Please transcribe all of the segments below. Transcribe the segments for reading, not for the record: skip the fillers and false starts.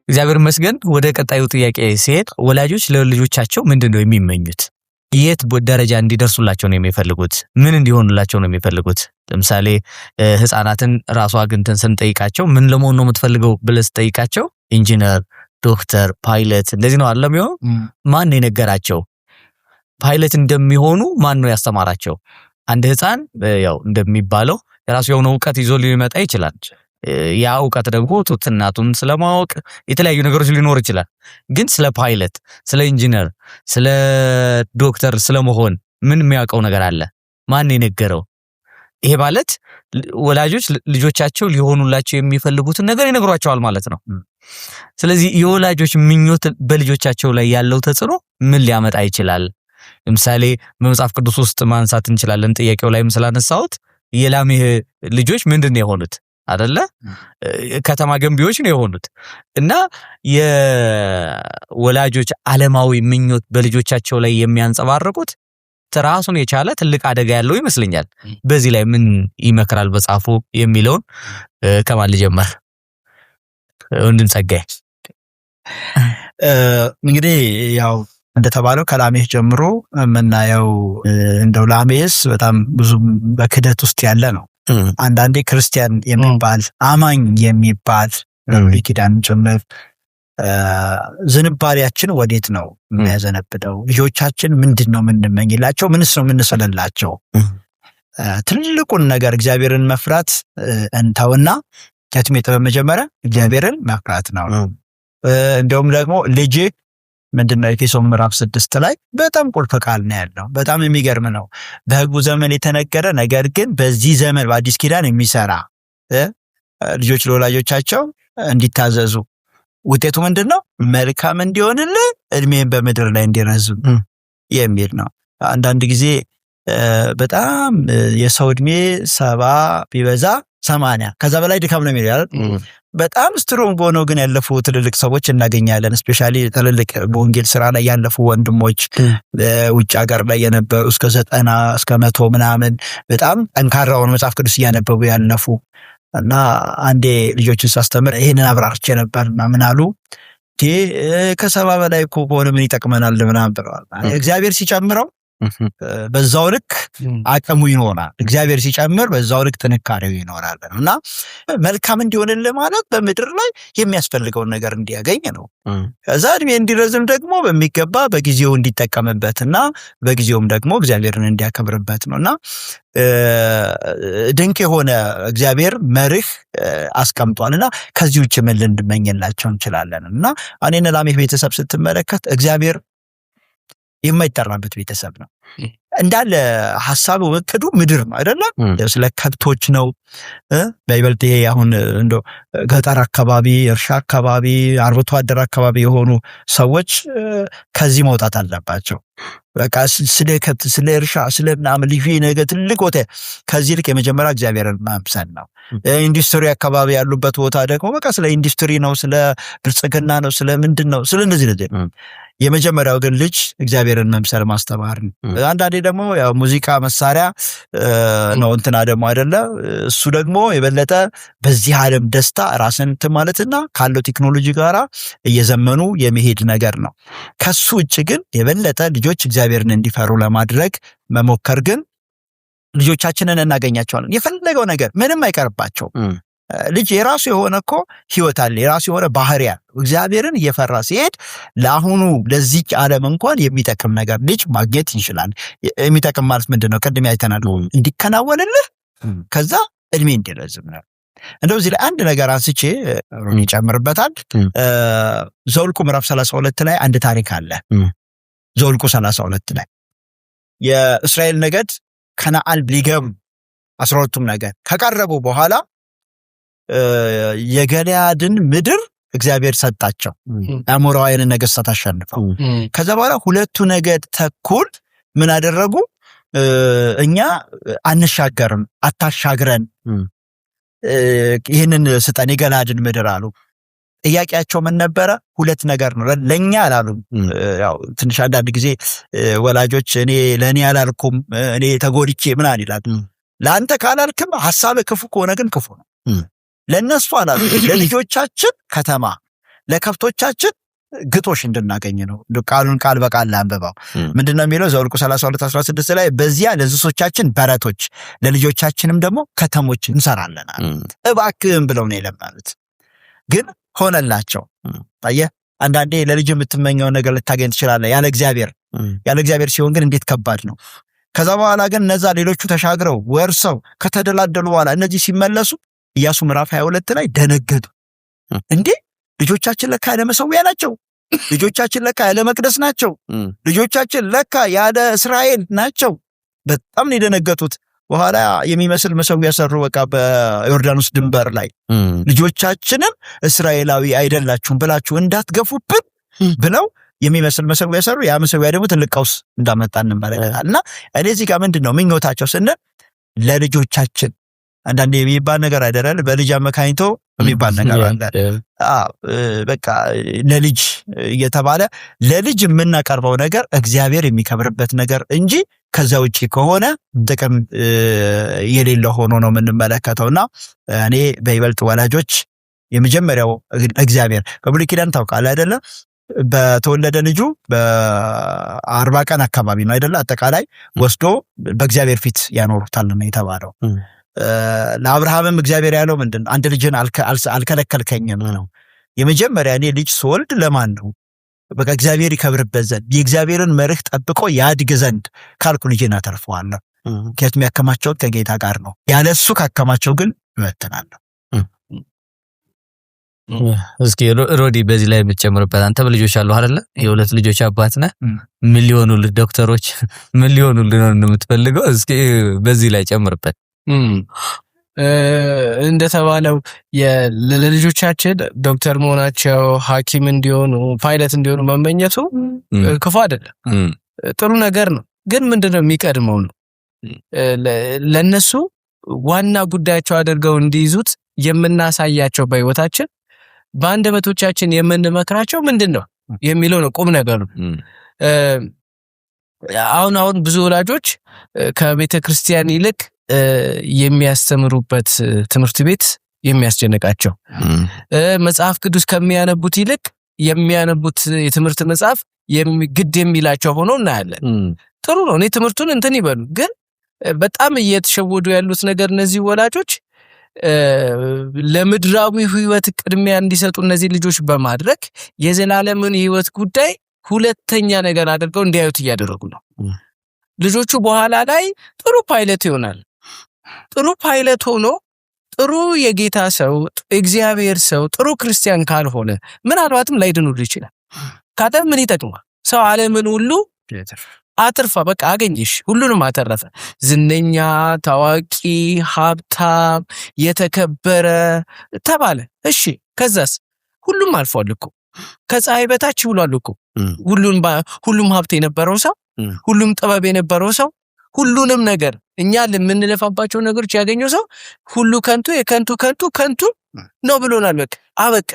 እግዚአብሔር ይመስገን። ወደ ቀጣዩ ጥያቄ ሲሄድ ወላጆች ለልጆቻቸው ምንድነው የሚመኙት? የት ደረጃ እንዲደርሱላቸው ነው የሚፈልጉት? ምን እንዲሆኑላቸው ነው የሚፈልጉት? ለምሳሌ ህፃናትን ራሷ ግንተን ስንጠይቃቸው ምን ለመሆን ነው የምትፈልገው ብለህ ስጠይቃቸው ኢንጂነር፣ ዶክተር፣ ፓይለት እንደዚህ ነው አይደለም ይሆን? ማን ነው የነገራቸው? ፓይለት እንደሚሆኑ ማን ነው ያስተማራቸው? አንድ ህፃን ያው እንደሚባለው የራሱ የሆነ ዕውቀት ይዞ ሊመጣ ይችላል። ያ ዕውቀት ደግሞ እናቱን ስለማወቅ የተለያዩ ነገሮች ሊኖር ይችላል። ግን ስለ ፓይለት፣ ስለ ኢንጂነር፣ ስለ ዶክተር ስለመሆን ምን የሚያውቀው ነገር አለ? ማን የነገረው? ይሄ ማለት ወላጆች ልጆቻቸው ሊሆኑላቸው የሚፈልጉትን ነገር ይነግሯቸዋል ማለት ነው። ስለዚህ የወላጆች ምኞት በልጆቻቸው ላይ ያለው ተጽዕኖ ምን ሊያመጣ ይችላል? ለምሳሌ በመጽሐፍ ቅዱስ ውስጥ ማንሳት እንችላለን። ጥያቄው ላይም ስላነሳሁት የላሜህ ልጆች ምንድነው የሆኑት? አይደለ? ከተማ ገንቢዎች ነው የሆኑት። እና የወላጆች ዓለማዊ ምኞት በልጆቻቸው ላይ የሚያንጸባርቁት ራሱን የቻለ ትልቅ አደጋ ያለው ይመስለኛል። በዚህ ላይ ምን ይመክራል መጽሐፉ የሚለውን ከማን ልጀምር? ወንድም ጸጋይ። እንግዲህ ያው እንደተባለው ከላሜህ ጀምሮ የምናየው እንደው ላሜህስ በጣም ብዙ በክደት ውስጥ ያለ ነው። አንዳንዴ ክርስቲያን የሚባል አማኝ የሚባል ኪዳን ጭምር ዝንባሌያችን ወዴት ነው የሚያዘነብደው? ልጆቻችን ምንድነው የምንመኝላቸው? ምንስ ነው የምንሰለላቸው? ትልቁን ነገር እግዚአብሔርን መፍራት እንተውና ከትሜት በመጀመሪያ እግዚአብሔርን መፍራት ነው። እንደውም ደግሞ ልጅ ምንድነው ኤፌሶን ምዕራፍ 6 ላይ በጣም ቁልፍ ቃል ነው ያለው። በጣም የሚገርም ነው። በሕጉ ዘመን የተነገረ ነገር ግን በዚህ ዘመን በአዲስ ኪዳን የሚሰራ ልጆች ለወላጆቻቸው እንዲታዘዙ ውጤቱ ምንድነው? መልካም እንዲሆንልህ እድሜን በምድር ላይ እንዲረዝም የሚል ነው። አንዳንድ ጊዜ በጣም የሰው እድሜ 70 ቢበዛ 80 ከዛ በላይ ድካም ነው የሚለው። በጣም ስትሮንግ ሆነው ግን ያለፉ ትልልቅ ሰዎች እናገኛለን። ስፔሻሊ ትልልቅ በወንጌል ስራ ላይ ያለፉ ወንድሞች ውጭ ሀገር ላይ የነበሩ እስከ 90 እስከ 100 ምናምን በጣም ጠንካራውን መጽሐፍ ቅዱስ እያነበቡ ያለፉ እና አንዴ ልጆችን ሳስተምር ይሄንን አብራርቼ ነበርና ምን አሉ? ከ70 በላይ እኮ ከሆነ ምን ይጠቅመናል ምናምን ብለዋል። እግዚአብሔር ሲጨምረው በዛው ልክ አቅሙ ይኖራል። እግዚአብሔር ሲጨምር በዛው ልክ ጥንካሬው ይኖራል። እና መልካም እንዲሆንልህ ማለት በምድር ላይ የሚያስፈልገውን ነገር እንዲያገኝ ነው። ከዛ እድሜ እንዲረዝም ደግሞ በሚገባ በጊዜው እንዲጠቀምበትና በጊዜውም ደግሞ እግዚአብሔርን እንዲያከብርበት ነውና ድንቅ የሆነ እግዚአብሔር መርህ አስቀምጧልና ከዚህ ውጭ ምን ልንመኝላቸው እንችላለን? እና እኔና ላሜህ ቤተሰብ ስትመለከት እግዚአብሔር የማይጠራበት ቤተሰብ ነው። እንዳለ ሐሳቡ ወቅዱ ምድር ነው አይደለም? ስለ ከብቶች ነው። በይበልጥ ይሄ አሁን እንደ ገጠር አካባቢ፣ እርሻ አካባቢ፣ አርብቶ አደር አካባቢ የሆኑ ሰዎች ከዚህ መውጣት አለባቸው። በቃ ስለ ከብት፣ ስለ እርሻ፣ ስለ ምናምን ልዩ ነገር ትልቅ ቦታ ከዚህ ልክ የመጀመሪያ እግዚአብሔርን ማምሰል ነው። ኢንዱስትሪ አካባቢ ያሉበት ቦታ ደግሞ በቃ ስለ ኢንዱስትሪ ነው፣ ስለ ብልጽግና ነው፣ ስለ ምንድን ነው፣ ስለ እንደዚህ የመጀመሪያው ግን ልጅ እግዚአብሔርን መምሰል ማስተማር ነው። አንዳንዴ ደግሞ ያው ሙዚቃ መሳሪያ ነው እንትና ደግሞ አይደለ? እሱ ደግሞ የበለጠ በዚህ ዓለም ደስታ ራስን ማለትና ካለው ቴክኖሎጂ ጋራ እየዘመኑ የመሄድ ነገር ነው። ከሱ ውጭ ግን የበለጠ ልጆች እግዚአብሔርን እንዲፈሩ ለማድረግ መሞከር ግን ልጆቻችንን እናገኛቸዋለን። የፈለገው ነገር ምንም አይቀርባቸው። ልጅ የራሱ የሆነ እኮ ህይወት አለ፣ የራሱ የሆነ ባህሪ አለ። እግዚአብሔርን እየፈራ ሲሄድ ለአሁኑ ለዚህ ዓለም እንኳን የሚጠቅም ነገር ልጅ ማግኘት ይችላል። የሚጠቅም ማለት ምንድነው? ቅድም አይተናል። እንዲከናወንልህ ከዛ እድሜ እንዲረዝም ነው። እንደው እዚህ ላይ አንድ ነገር አንስቼ ሮኒ ይጨምርበታል። ዘኍልቍ ምዕራፍ 32 ላይ አንድ ታሪክ አለ። ዘኍልቍ 32 ላይ የእስራኤል ነገድ ከነዓን ሊገቡ 12ቱም ነገድ ከቀረቡ በኋላ የገለዓድን ምድር እግዚአብሔር ሰጣቸው። አሞራውያን ነገሥታት አሸንፈው ከዛ በኋላ 2 ነገድ ተኩል ምን አደረጉ? እኛ አንሻገርም፣ አታሻግረን፣ ይህንን ስጠን የገለዓድን ምድር አሉ። ጥያቄያቸው ምን ነበረ? 2 ነገር ነው። ለኛ አላሉም። ያው ትንሽ አንዳንድ ጊዜ ወላጆች እኔ ለኔ አላልኩም እኔ ተጎድቼ ምናን ይላል። ለአንተ ካላልክም ሐሳብ ክፉ ከሆነ ግን ክፉ ነው። ለነሱ አላሉ። ለልጆቻችን ከተማ፣ ለከብቶቻችን ግጦሽ እንድናገኝ ነው። ቃሉን ቃል በቃል ላንብበው። ምንድነው የሚለው? ዘኍልቍ 32:16 ላይ በዚያ ለእንስሶቻችን በረቶች ለልጆቻችንም ደግሞ ከተሞች እንሰራለን እባክህም ብለው ነው የለመኑት። ግን ሆነላቸው። አየህ፣ አንዳንዴ ለልጅ የምትመኘውን ነገር ልታገኝ ትችላለህ ያለ እግዚአብሔር ሲሆን ግን እንዴት ከባድ ነው። ከዛ በኋላ ግን እነዛ ሌሎቹ ተሻግረው ወርሰው ከተደላደሉ በኋላ እነዚህ ሲመለሱ ኢያሱ ምዕራፍ 22 ላይ ደነገጡ። እንዴ ልጆቻችን ለካ ያለ መሠዊያ ናቸው፣ ልጆቻችን ለካ ያለ መቅደስ ናቸው፣ ልጆቻችን ለካ ያለ እስራኤል ናቸው። በጣም ነው የደነገጡት። በኋላ የሚመስል መሠዊያ ሰሩ። በቃ በዮርዳኖስ ድንበር ላይ ልጆቻችንም እስራኤላዊ አይደላችሁም ብላችሁ እንዳትገፉብን ብለው የሚመስል መሠዊያ ሰሩ። ያ መሠዊያ ደግሞ ትልቅ ቀውስ እንዳመጣ እንመለከታለን። እና እኔ እዚህ ጋር ምንድነው ምኞታቸው ስንል ለልጆቻችን አንዳንዴ የሚባል ነገር አይደለም፣ በልጅ አመካኝቶ የሚባል ነገር አለ። በቃ ለልጅ እየተባለ ለልጅ የምናቀርበው ነገር እግዚአብሔር የሚከብርበት ነገር እንጂ ከዛ ውጪ ከሆነ ጥቅም የሌለው ሆኖ ነው የምንመለከተውና እኔ በይበልጥ ወላጆች የመጀመሪያው እግዚአብሔር በብሉይ ኪዳን ታውቃለህ አይደለ? በተወለደ ልጁ በ40 ቀን አካባቢ ነው አይደለ? አጠቃላይ ወስዶ በእግዚአብሔር ፊት ያኖሩታል ነው የተባለው። ለአብርሃምም እግዚአብሔር ያለው ምንድን አንድ ልጅን አልከለከልከኝም ነው። የመጀመሪያ እኔ ልጅ ስወልድ ለማን ነው? በቃ እግዚአብሔር ይከብርበት ዘንድ የእግዚአብሔርን መርህ ጠብቆ ያድግ ዘንድ ካልኩ ልጅን አተርፈዋለሁ። ምክንያቱም ያከማቸውን ከጌታ ጋር ነው። ያለሱ ካከማቸው ግን እበትናለሁ። እስኪ ሮዲ በዚህ ላይ የምትጨምርበት? አንተ ልጆች አሉ አይደለ? የሁለት ልጆች አባት ነህ። ምን ሊሆኑልህ ዶክተሮች ምን ሊሆኑልህ ነው የምትፈልገው? እስኪ በዚህ ላይ ጨምርበት። እንደተባለው ለልጆቻችን ዶክተር መሆናቸው፣ ሐኪም እንዲሆኑ፣ ፓይለት እንዲሆኑ መመኘቱ ክፉ አይደለም፣ ጥሩ ነገር ነው። ግን ምንድነው የሚቀድመው ነው ለነሱ ዋና ጉዳያቸው አድርገው እንዲይዙት የምናሳያቸው በህይወታችን በአንደበቶቻችን የምንመክራቸው ምንድነው የሚለው ነው ቁም ነገሩ። አሁን ብዙ ወላጆች ከቤተ ክርስቲያን ይልቅ የሚያስተምሩበት ትምህርት ቤት የሚያስጨንቃቸው፣ መጽሐፍ ቅዱስ ከሚያነቡት ይልቅ የሚያነቡት የትምህርት መጽሐፍ ግድ የሚላቸው ሆኖ እናያለን። ጥሩ ነው፣ እኔ ትምህርቱን እንትን ይበሉ። ግን በጣም እየተሸወዱ ያሉት ነገር እነዚህ ወላጆች ለምድራዊ ህይወት ቅድሚያ እንዲሰጡ እነዚህ ልጆች በማድረግ የዘላለምን ህይወት ጉዳይ ሁለተኛ ነገር አድርገው እንዲያዩት እያደረጉ ነው። ልጆቹ በኋላ ላይ ጥሩ ፓይለት ይሆናል። ጥሩ ፓይለት ሆኖ ጥሩ የጌታ ሰው፣ እግዚአብሔር ሰው፣ ጥሩ ክርስቲያን ካልሆነ ምናልባትም ላይድኑል ይችላል። ካለ ምን ይጠቅማል? ሰው ዓለምን ሁሉ አትርፋ፣ በቃ አገኝሽ፣ ሁሉንም አተረፈ። ዝነኛ፣ ታዋቂ፣ ሀብታም፣ የተከበረ ተባለ። እሺ ከዛስ? ሁሉም አልፏል እኮ፣ ከፀሐይ በታች ብሏል እኮ። ሁሉም ሀብት የነበረው ሰው፣ ሁሉም ጥበብ የነበረው ሰው፣ ሁሉንም ነገር እኛ ለምንለፋባቸው ነገሮች ያገኘው ሰው ሁሉ ከንቱ የከንቱ ነው ብሎናል። በቃ አበቃ።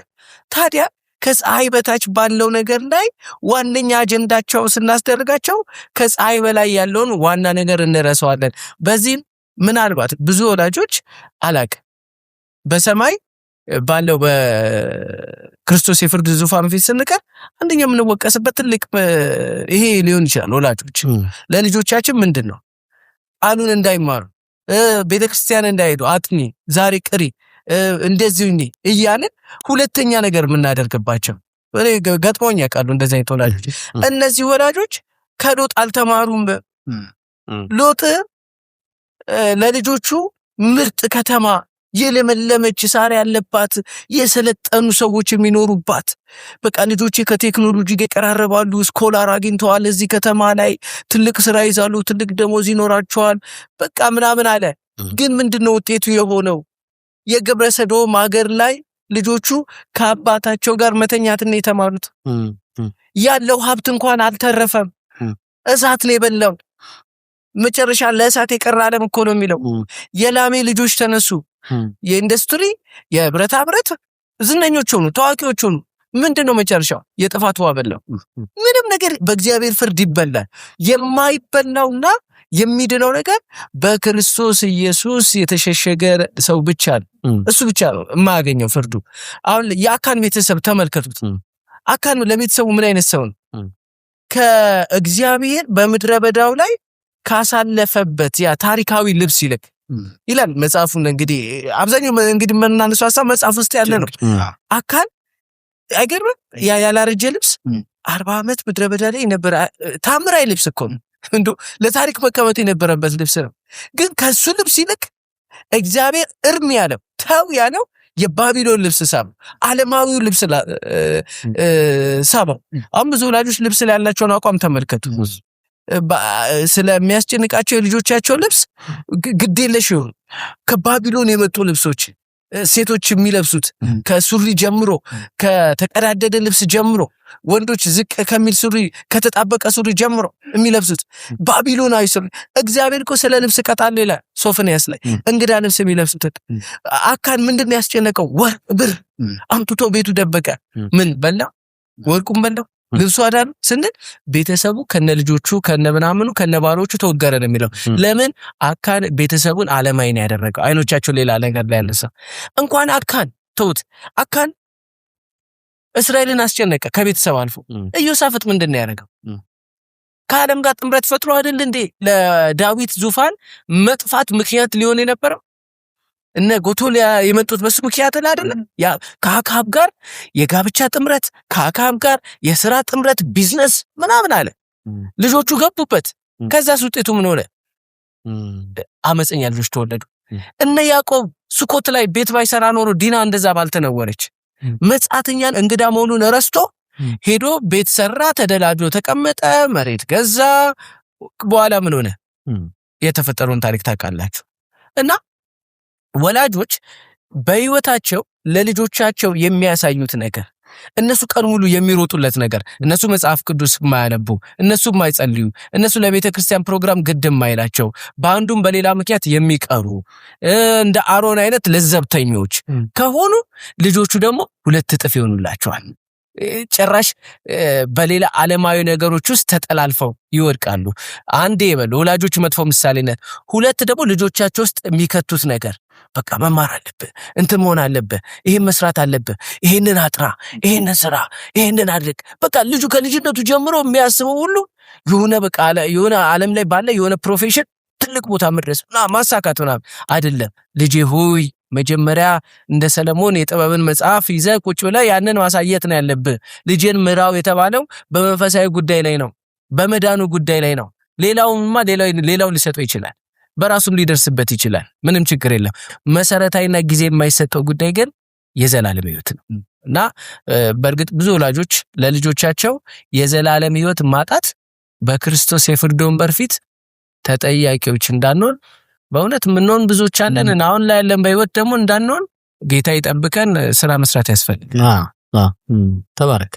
ታዲያ ከፀሐይ በታች ባለው ነገር ላይ ዋነኛ አጀንዳቸው ስናስደርጋቸው ከፀሐይ በላይ ያለውን ዋና ነገር እንረሳዋለን። በዚህም ምናልባት ብዙ ወላጆች አላቅ በሰማይ ባለው በክርስቶስ የፍርድ ዙፋን ፊት ስንቀር አንደኛ የምንወቀስበት ትልቅ ይሄ ሊሆን ይችላል። ወላጆች ለልጆቻችን ምንድነው ቃሉን እንዳይማሩ፣ ቤተክርስቲያን እንዳይሄዱ፣ አጥኒ፣ ዛሬ ቅሪ፣ እንደዚህ እያልን ሁለተኛ ነገር የምናደርግባቸው ገጥሞኝ ያውቃሉ። እንደዚህ አይነት ወላጆች። እነዚህ ወላጆች ከሎጥ አልተማሩም። ሎጥ ለልጆቹ ምርጥ ከተማ፣ የለመለመች ሳር ያለባት፣ የሰለጠኑ ሰዎች የሚኖሩባት፣ በቃ ልጆቼ ከቴክኖሎጂ ጋር ይቀራረባሉ፣ ስኮላር አግኝተዋል፣ እዚህ ከተማ ላይ ትልቅ ስራ ይዛሉ፣ ትልቅ ደሞዝ ይኖራቸዋል፣ በቃ ምናምን አለ። ግን ምንድነው ውጤቱ የሆነው? የግብረ ሰዶም ሀገር ላይ ልጆቹ ከአባታቸው ጋር መተኛትን የተማሩት። ያለው ሀብት እንኳን አልተረፈም፣ እሳት ነው የበላው። መጨረሻ ለእሳት የቀረ ዓለም እኮ ነው የሚለው። የላሜ ልጆች ተነሱ፣ የኢንዱስትሪ የብረታ ብረት ዝነኞች ሆኑ፣ ታዋቂዎች ሆኑ። ምንድነው መጨረሻው? የጥፋት ውሃ በላው። ምንም ነገር በእግዚአብሔር ፍርድ ይበላል። የማይበላውና የሚድነው ነገር በክርስቶስ ኢየሱስ የተሸሸገ ሰው ብቻ ነው። እሱ ብቻ ነው የማያገኘው ፍርዱ። አሁን የአካን ቤተሰብ ተመልከቱት። አካን ለቤተሰቡ ምን አይነት ሰው ነው? ከእግዚአብሔር በምድረ በዳው ላይ ካሳለፈበት ያ ታሪካዊ ልብስ ይላል መጽሐፉን። እንግዲህ አብዛኛው እንግዲህ የምናነሳው ሐሳብ መጽሐፍ ውስጥ ያለ ነው። አካን አይገርምም? ያ ያላረጀ ልብስ 40 ዓመት ምድረ በዳ ላይ የነበረ ታምራዊ ልብስ እኮ ነው። እንዶ ለታሪክ መቀመጥ የነበረበት ልብስ ነው። ግን ከሱ ልብስ ይልቅ እግዚአብሔር እርም ያለው ተው ያለው የባቢሎን ልብስ ሳበው፣ ዓለማዊው ልብስ ሳበው። አሁን ብዙ ወላጆች ልብስ ላይ ያላቸውን አቋም ተመልከቱ። ስለሚያስጨንቃቸው የልጆቻቸው ልብስ ግዴለሽ ይሁን። ከባቢሎን የመጡ ልብሶች ሴቶች የሚለብሱት ከሱሪ ጀምሮ ከተቀዳደደ ልብስ ጀምሮ ወንዶች ዝቅ ከሚል ሱሪ ከተጣበቀ ሱሪ ጀምሮ የሚለብሱት ባቢሎናዊ ሱሪ። እግዚአብሔር እኮ ስለ ልብስ ቀጣለ ይላል ሶፎንያስ ላይ። እንግዳ ልብስ የሚለብሱት አካን ምንድነው ያስጨነቀው? ወርቅ ብር አምጥቶ ቤቱ ደበቀ። ምን በላ? ወርቁን በላው። ልብሱ አዳን ስንል ቤተሰቡ ከነ ልጆቹ ከነ ምናምኑ ከነ ባሮቹ ተወገረ ነው የሚለው። ለምን? አካን ቤተሰቡን ዓለማዊን ያደረገው፣ አይኖቻቸው ሌላ ነገር ላይ ያለሰ። እንኳን አካን ተውት፣ አካን እስራኤልን አስጨነቀ ከቤተሰብ አልፎ። ኢዮሳፍጥ ምንድነው ያደረገው? ከዓለም ጋር ጥምረት ፈጥሮ አይደል እንዴ ለዳዊት ዙፋን መጥፋት ምክንያት ሊሆን የነበረው? እነ ጎቶሊያ የመጡት በሱ ምክንያት አይደል? ያ ከአካብ ጋር የጋብቻ ጥምረት፣ ከአካብ ጋር የሥራ ጥምረት፣ ቢዝነስ ምናምን አለ። ልጆቹ ገቡበት። ከዛስ ውጤቱ ምን ሆነ? አመፀኛ ልጆች ተወለዱ። እነ ያዕቆብ ሱኮት ላይ ቤት ባይሰራ ኖሮ ዲና እንደዛ ባልተነወረች። መጻተኛን እንግዳ መሆኑን ረስቶ ሄዶ ቤት ሰራ፣ ተደላድሎ ተቀመጠ፣ መሬት ገዛ። በኋላ ምን ሆነ? የተፈጠረውን ታሪክ ታውቃላችሁ። እና ወላጆች በህይወታቸው ለልጆቻቸው የሚያሳዩት ነገር፣ እነሱ ቀን ሙሉ የሚሮጡለት ነገር፣ እነሱ መጽሐፍ ቅዱስ የማያነቡ፣ እነሱ የማይጸልዩ፣ እነሱ ለቤተ ክርስቲያን ፕሮግራም ግድ የማይላቸው፣ በአንዱም በሌላ ምክንያት የሚቀሩ እንደ አሮን አይነት ለዘብተኞች ከሆኑ ልጆቹ ደግሞ 2 እጥፍ ይሆኑላቸዋል። ጭራሽ በሌላ ዓለማዊ ነገሮች ውስጥ ተጠላልፈው ይወድቃሉ። አንዴ ይበሉ ወላጆች መጥፎ ምሳሌነት፣ 2 ደግሞ ልጆቻቸው ውስጥ የሚከቱት ነገር በቃ መማር አለብህ፣ እንትን መሆን አለብህ፣ ይሄን መስራት አለብህ፣ ይሄንን አጥራ፣ ይሄንን ስራ፣ ይሄንን አድርግ። በቃ ልጁ ከልጅነቱ ጀምሮ የሚያስበው ሁሉ የሆነ በቃ የሆነ ዓለም ላይ ባለ የሆነ ፕሮፌሽን ትልቅ ቦታ መድረስ ማሳካት ምናምን አይደለም። ልጄ ሆይ መጀመሪያ እንደ ሰለሞን የጥበብን መጽሐፍ ይዘህ ቁጭ ብለህ ያንን ማሳየት ነው ያለብህ። ልጄን ምራው የተባለው በመንፈሳዊ ጉዳይ ላይ ነው፣ በመዳኑ ጉዳይ ላይ ነው። ሌላውማ ሌላው ሊሰጠው ይችላል፣ በራሱም ሊደርስበት ይችላል። ምንም ችግር የለም። መሰረታዊና ጊዜ የማይሰጠው ጉዳይ ግን የዘላለም ሕይወት ነው እና በእርግጥ ብዙ ወላጆች ለልጆቻቸው የዘላለም ሕይወት ማጣት በክርስቶስ የፍርድ ወንበር ፊት ተጠያቂዎች እንዳንሆን በእውነት ምንሆን ብዙዎች አለን። አሁን ላይ ያለን በሕይወት ደግሞ እንዳንሆን ጌታ ይጠብቀን። ስራ መስራት ያስፈልጋል። ተባረክ።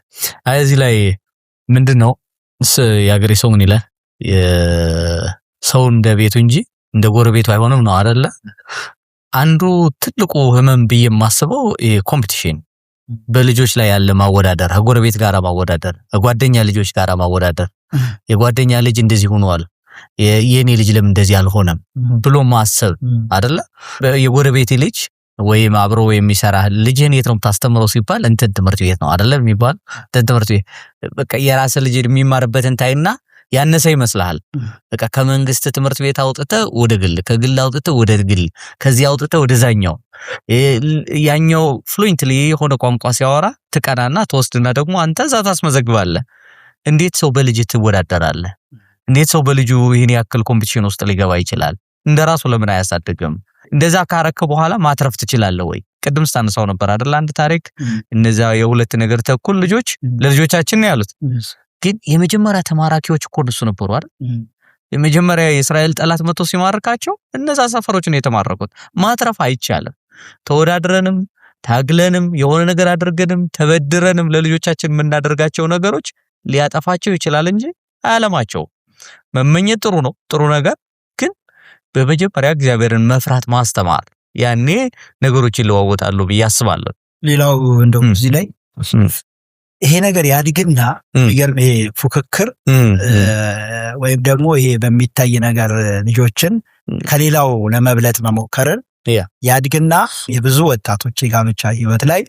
እዚህ ላይ ምንድነው የአገሬ ሰው ምን ይላል? ሰው እንደ ቤቱ እንጂ እንደ ጎረቤቱ አይሆንም ነው አይደለ? አንዱ ትልቁ ህመም ብዬ የማስበው ኮምፒቲሽን፣ በልጆች ላይ ያለ ማወዳደር፣ ከጎረቤት ጋር ማወዳደር፣ ከጓደኛ ልጆች ጋር ማወዳደር። የጓደኛ ልጅ እንደዚህ ሆኗል፣ የኔ ልጅ ለምን እንደዚህ አልሆነም ብሎ ማሰብ አይደለ? የጎረቤት ልጅ ወይም አብሮ የሚሰራ ልጅን የት ነው የምታስተምረው ሲባል እንትን ትምህርት ቤት ነው አይደለ የሚባል። እንትን ትምህርት ቤት በቃ የራስ ልጅ የሚማርበትን ታይና ያነሰ ይመስልሃል። በቃ ከመንግስት ትምህርት ቤት አውጥተህ ወደ ግል፣ ከግል አውጥተህ ወደ ግል፣ ከዚህ አውጥተህ ወደዛኛው። ያኛው ፍሉዌንትሊ የሆነ ቋንቋ ሲያወራ ትቀናና ተወስድና ደግሞ አንተ እዛ ታስመዘግባለህ። እንዴት ሰው በልጅ ትወዳደራለህ? እንዴት ሰው በልጁ ይሄን ያክል ኮምፒቲሽን ውስጥ ሊገባ ይችላል? እንደራሱ ለምን አያሳድግም? እንደዛ ካረከ በኋላ ማትረፍ ትችላለህ ወይ? ቅድም ስታነሳው ነበር አይደል አንድ ታሪክ። እነዛ የ2 ነገር ተኩል ልጆች ለልጆቻችን ነው ያሉት። ግን የመጀመሪያ ተማራኪዎች እኮ እነሱ ነበሩ አይደል? የመጀመሪያ የእስራኤል ጠላት መጥቶ ሲማርካቸው እነዛ ሰፈሮች ነው የተማረኩት። ማትረፍ አይቻልም። ተወዳድረንም ታግለንም የሆነ ነገር አድርገንም ተበድረንም ለልጆቻችን የምናደርጋቸው ነገሮች ሊያጠፋቸው ይችላል እንጂ አያለማቸው። መመኘት ጥሩ ነው፣ ጥሩ ነገር ግን በመጀመሪያ እግዚአብሔርን መፍራት ማስተማር፣ ያኔ ነገሮች ይለዋወጣሉ ብዬ አስባለሁ። ሌላው እንደው እዚህ ላይ ይሄ ነገር ያድግና ይገርም ይሄ ፉክክር ወይም ደግሞ ይሄ በሚታይ ነገር ልጆችን ከሌላው ለመብለጥ መሞከርን ያድግና የብዙ ወጣቶች የጋብቻ ህይወት ላይ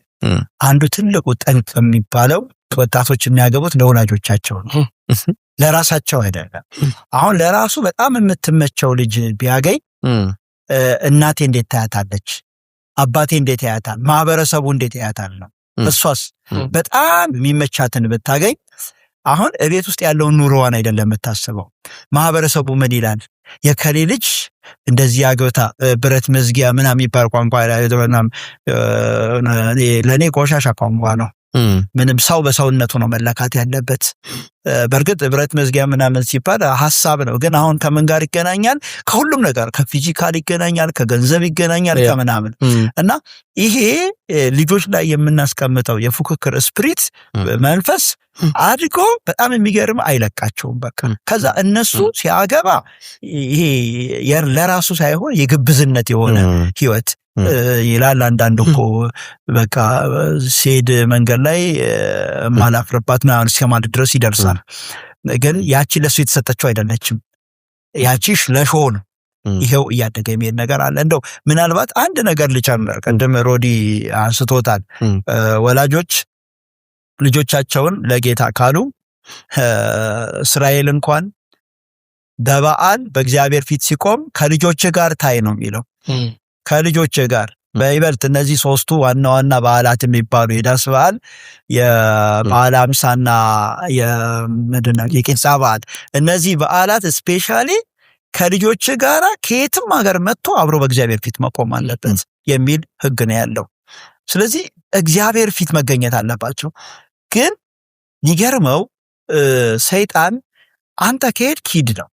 አንዱ ትልቁ ጠንቅ የሚባለው ወጣቶች የሚያገቡት ለወላጆቻቸው ነው፣ ለራሳቸው አይደለም። አሁን ለራሱ በጣም የምትመቸው ልጅ ቢያገኝ እናቴ እንዴት ታያታለች፣ አባቴ እንዴት ያያታል፣ ማህበረሰቡ እንዴት ያያታል ነው። እሷስ በጣም የሚመቻትን ብታገኝ አሁን እቤት ውስጥ ያለውን ኑሮዋን አይደለም የምታስበው፣ ማህበረሰቡ ምን ይላል፣ የከሌ ልጅ እንደዚህ አግብታ ብረት መዝጊያ ምናምን የሚባል ቋንቋ ለእኔ ቆሻሻ ቋንቋ ነው። ምንም ሰው በሰውነቱ ነው መለካት ያለበት። በእርግጥ ብረት መዝጊያ ምናምን ሲባል ሐሳብ ነው፣ ግን አሁን ከምን ጋር ይገናኛል? ከሁሉም ነገር ከፊዚካል ይገናኛል፣ ከገንዘብ ይገናኛል፣ ከምናምን እና ይሄ ልጆች ላይ የምናስቀምጠው የፉክክር ስፕሪት መንፈስ አድጎ በጣም የሚገርም አይለቃቸውም። በቃ ከዛ እነሱ ሲያገባ ይሄ ለራሱ ሳይሆን የግብዝነት የሆነ ህይወት ይላል። አንዳንድ እኮ በቃ ሲሄድ መንገድ ላይ ማላፍርባት ምናምን እስከማለት ድረስ ይደርሳል። ግን ያቺ ለሱ የተሰጠችው አይደለችም፣ ያቺሽ ለሾው ነው። ይሄው እያደገ የሚሄድ ነገር አለ። እንደው ምናልባት አንድ ነገር ልጨምር፣ ቅድም ሮዲ አንስቶታል። ወላጆች ልጆቻቸውን ለጌታ ካሉ እስራኤል እንኳን በበዓል በእግዚአብሔር ፊት ሲቆም ከልጆች ጋር ታይ ነው የሚለው። ከልጆች ጋር በይበልጥ እነዚህ ሶስቱ ዋና ዋና በዓላት የሚባሉ የዳስ በዓል፣ የበዓለ ሃምሳና የቂጣ በዓል፣ እነዚህ በዓላት ስፔሻሊ ከልጆች ጋር ከየትም ሀገር መጥቶ አብሮ በእግዚአብሔር ፊት መቆም አለበት የሚል ህግ ነው ያለው። ስለዚህ እግዚአብሔር ፊት መገኘት አለባቸው። ግን ይገርመው ሰይጣን አንተ ከሄድክ ሂድ ነው፣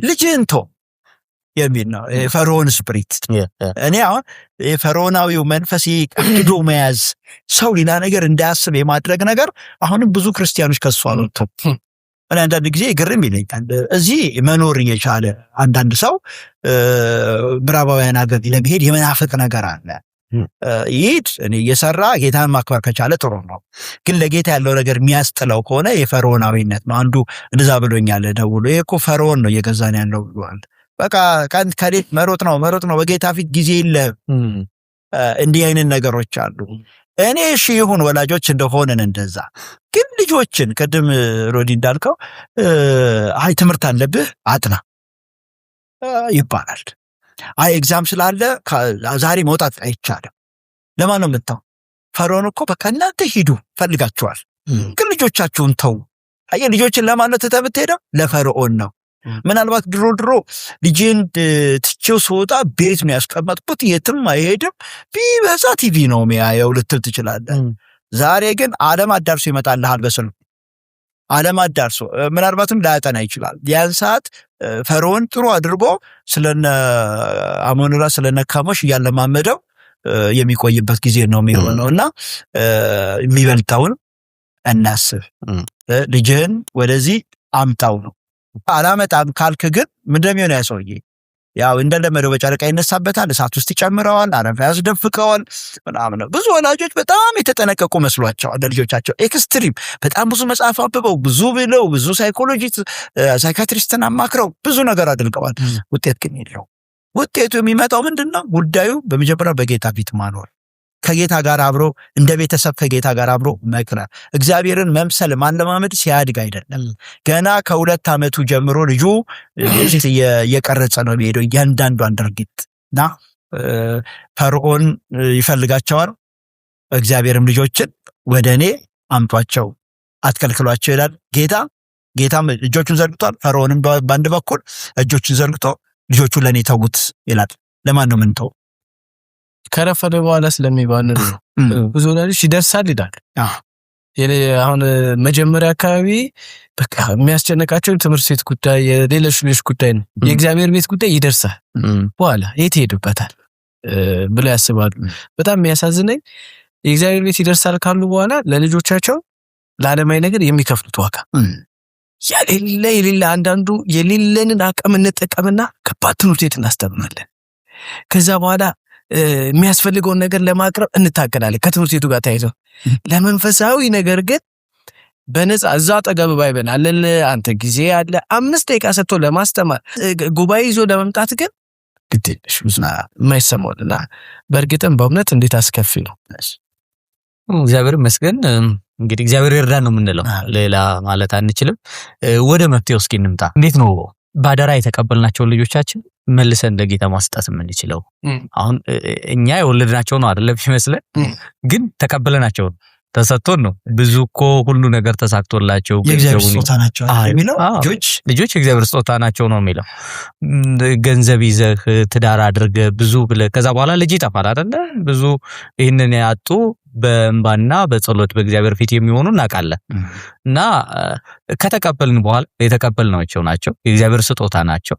ልጅህን ተው የሚል ነው። የፈርዖን ስፕሪት። እኔ አሁን የፈርዖናዊው መንፈስ ቀድዶ መያዝ፣ ሰው ሌላ ነገር እንዳያስብ የማድረግ ነገር አሁንም ብዙ ክርስቲያኖች ከሱ አልወጡም። እኔ አንዳንድ ጊዜ ግርም ይለኛል። እዚህ መኖር እየቻለ አንዳንድ ሰው ምዕራባውያን ሀገር ለመሄድ የመናፈቅ ነገር አለ። ይሄድ እኔ እየሰራ ጌታን ማክበር ከቻለ ጥሩ ነው። ግን ለጌታ ያለው ነገር የሚያስጥለው ከሆነ የፈርዖናዊነት ነው። አንዱ እንደዛ ብሎኛል ደውሎ፣ ይሄ እኮ ፈርዖን ነው እየገዛን ያለው ብሏል። በቃ ቀን ከሌት መሮጥ ነው፣ በጌታ ፊት ጊዜ የለም። እንዲህ አይነት ነገሮች አሉ። እኔ እሺ ይሁን ወላጆች እንደሆነን እንደዛ፣ ግን ልጆችን ቅድም ሮዲ እንዳልከው አይ ትምህርት አለብህ አጥና ይባላል። አይ ኤግዛም ስላለ ዛሬ መውጣት አይቻልም። ለማን ነው የምታው? ፈርዖን እኮ በቃ እናንተ ሂዱ ፈልጋችኋል፣ ግን ልጆቻችሁን ተው። አይ ልጆችን ለማን ነው ትተህ የምትሄደው? ለፈርዖን ነው። ምናልባት ድሮ ልጄን ትቼው ስወጣ ቤት ነው ያስቀመጥኩት፣ የትም አይሄድም፣ ቢበዛ ቲቪ ነው የሚያየው ልትል ትችላለህ። ዛሬ ግን ዓለም አዳርሶ ይመጣልሃል በስልኩ። ዓለም አዳርሶ ምናልባትም ላያጠና ይችላል። ያን ሰዓት ፈርዖን ጥሩ አድርጎ ስለነ አሞንራ ስለነ ካሞሽ እያለማመደው የሚቆይበት ጊዜ ነው የሚሆነው። እና የሚበልጠውን እናስብ፣ ልጅህን ወደዚህ አምጣው ነው። አላመጣም ካልክ ግን ምንድነው የሚሆነው? ያ ሰውዬ ያው እንደለመደው በጨረቃ ይነሳበታል፣ እሳት ውስጥ ይጨምረዋል፣ አረፋ ያስደፍቀዋል ምናምን። ብዙ ወላጆች በጣም የተጠነቀቁ መስሏቸዋል ለልጆቻቸው። ኤክስትሪም በጣም ብዙ መጽሐፍ አንብበው ብዙ ብለው ብዙ ሳይካትሪስትን አማክረው ብዙ ነገር አድርገዋል። ውጤት ግን የለው። ውጤቱ የሚመጣው ምንድነው? ጉዳዩ በመጀመሪያ በጌታ ፊት ማኖር፣ ከጌታ ጋር አብሮ እንደ ቤተሰብ ከጌታ ጋር አብሮ መቅረብ። እግዚአብሔርን መምሰል ማለማመድ ሲያድግ አይደለም። ገና ከ2 ዓመቱ ጀምሮ ልጁ እየቀረጸ ነው የሚሄደው እያንዳንዷን ድርጊት። እና ፈርዖን ይፈልጋቸዋል፣ እግዚአብሔርም ልጆችን ወደ እኔ አምጧቸው አትከልክሏቸው ይላል ጌታም እጆቹን ዘርግቷል። ፈርዖንም በአንድ በኩል እጆቹን ዘርግቶ ልጆቹን ለእኔ ተውት ይላል። ለማን ነው ምንተው? ከረፈደ በኋላ ስለሚባል ብዙ ወላጆች ይደርሳል ይላል። አሁን መጀመሪያ አካባቢ በቃ የሚያስጨነቃቸው ትምህርት ቤት ጉዳይ፣ የሌሎች ልጆች ጉዳይ ነው። የእግዚአብሔር ቤት ጉዳይ ይደርሳል በኋላ የት ሄዱበታል ብለው ያስባሉ። በጣም የሚያሳዝነኝ የእግዚአብሔር ቤት ይደርሳል ካሉ በኋላ ለልጆቻቸው ለዓለማዊ ነገር የሚከፍሉት ዋጋ የሌለ አንዳንዱ የሌለንን አቅም እንጠቀምና ከባድ ትምህርት ቤት እናስተምራለን። ከዛ በኋላ የሚያስፈልገውን ነገር ለማቅረብ እንታገላለን ከትምህርት ቤቱ ጋር ተያይዞ። ለመንፈሳዊ ነገር ግን በነፃ እዛ አጠገብ ባይበል አለን አንተ ጊዜ አለ 5 ደቂቃ ሰጥቶ ለማስተማር ጉባኤ ይዞ ለመምጣት ግን ግዴለሽ ብዙና የማይሰማውና በእርግጥም በእውነት እንዴት አስከፊ ነው። እግዚአብሔር ይመስገን። እንግዲህ እግዚአብሔር ይርዳን ነው የምንለው፣ ሌላ ማለት አንችልም። ወደ መፍትሄው እስኪ እንምጣ። እንዴት ነው ባደራ የተቀበልናቸው ልጆቻችን መልሰን ለጌታ ማስጣት የምንችለው? አሁን እኛ የወለድናቸው ነው አይደለም ይመስለን፣ ግን ተቀበለናቸው ተሰጥቶን ነው። ብዙ እኮ ሁሉ ነገር ተሳክቶላቸው የእግዚአብሔር ስጦታ ናቸው የሚለው ልጆች የእግዚአብሔር ስጦታ ናቸው ነው የሚለው። ገንዘብ ይዘህ ትዳር አድርገህ ብዙ ብለህ ከዛ በኋላ ልጅ ይጠፋል አይደለ? ብዙ ይህንን ያጡ በእንባና በጸሎት በእግዚአብሔር ፊት የሚሆኑ እናውቃለን። እና ከተቀበልን በኋላ የተቀበልናቸው ናቸው፣ የእግዚአብሔር ስጦታ ናቸው።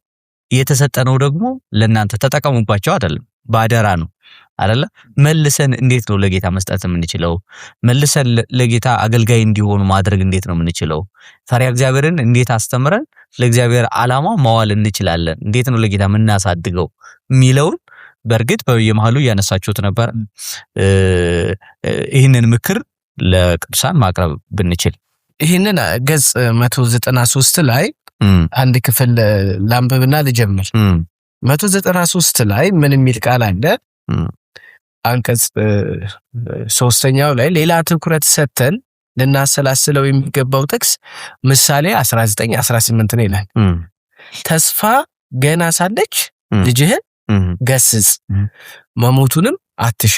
የተሰጠነው ደግሞ ለእናንተ ተጠቀሙባቸው አይደለም፣ ባደራ ነው አይደለ? መልሰን እንዴት ነው ለጌታ መስጠት የምንችለው? መልሰን ለጌታ አገልጋይ እንዲሆኑ ማድረግ እንዴት ነው የምንችለው? ፈሪሃ እግዚአብሔርን እንዴት አስተምረን ለእግዚአብሔር ዓላማ ማዋል እንችላለን? እንዴት ነው ለጌታ የምናሳድገው የሚለውን በእርግጥ በየመሃሉ እያነሳችሁት ነበር። ይህንን ምክር ለቅዱሳን ማቅረብ ብንችል። ይህንን ገጽ 193 ላይ አንድ ክፍል ላንብብና ልጀምር። 193 ላይ ምን የሚል ቃል አለ? አንቀጽ 3ኛው ላይ ሌላ ትኩረት ሰጥተን ልናሰላስለው የሚገባው ጥቅስ ምሳሌ 19:18 ነው ይላል። ተስፋ ገና ሳለች ልጅህን ገስጽ፣ መሞቱንም አትሻ።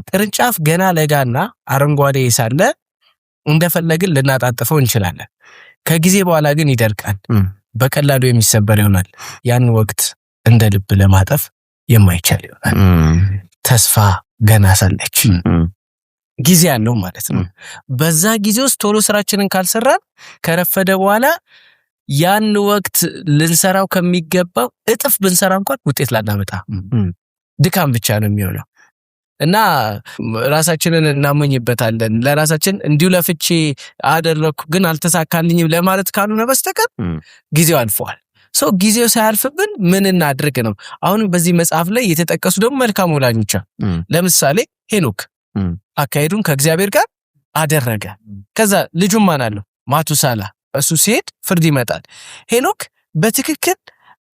ቅርንጫፍ ገና ለጋና አረንጓዴ ሳለ እንደፈለግን ልናጣጥፈው እንችላለን። ከጊዜ በኋላ ግን ይደርቃል፣ በቀላሉ የሚሰበር ይሆናል። ያን ወቅት እንደ ልብ ለማጠፍ የማይቻል ይሆናል። ተስፋ ገና ሳለች ጊዜ ያለው ማለት ነው። በዛ ጊዜ ውስጥ ቶሎ ስራችንን ካልሰራን ከረፈደ በኋላ ያን ወቅት ልንሰራው ከሚገባው እጥፍ ብንሰራ እንኳን ውጤት ላናመጣ ድካም ብቻ ነው የሚሆነው። እና ራሳችንን እናመኝበታለን። ለራሳችን እንዲሁ ለፍቼ አደረኩ ግን አልተሳካልኝም ለማለት ካልሆነ በስተቀር ጊዜው አልፏል። ጊዜው ሳያልፍብን ምን እናድርግ ነው። አሁን በዚህ መጽሐፍ ላይ የተጠቀሱ ደግሞ መልካም ወላጆች፣ ለምሳሌ ሄኖክ አካሄዱን ከእግዚአብሔር ጋር አደረገ። ከዛ ልጁም ማን አለው? ማቱሳላ። እሱ ሲሄድ ፍርድ ይመጣል። ሄኖክ በትክክል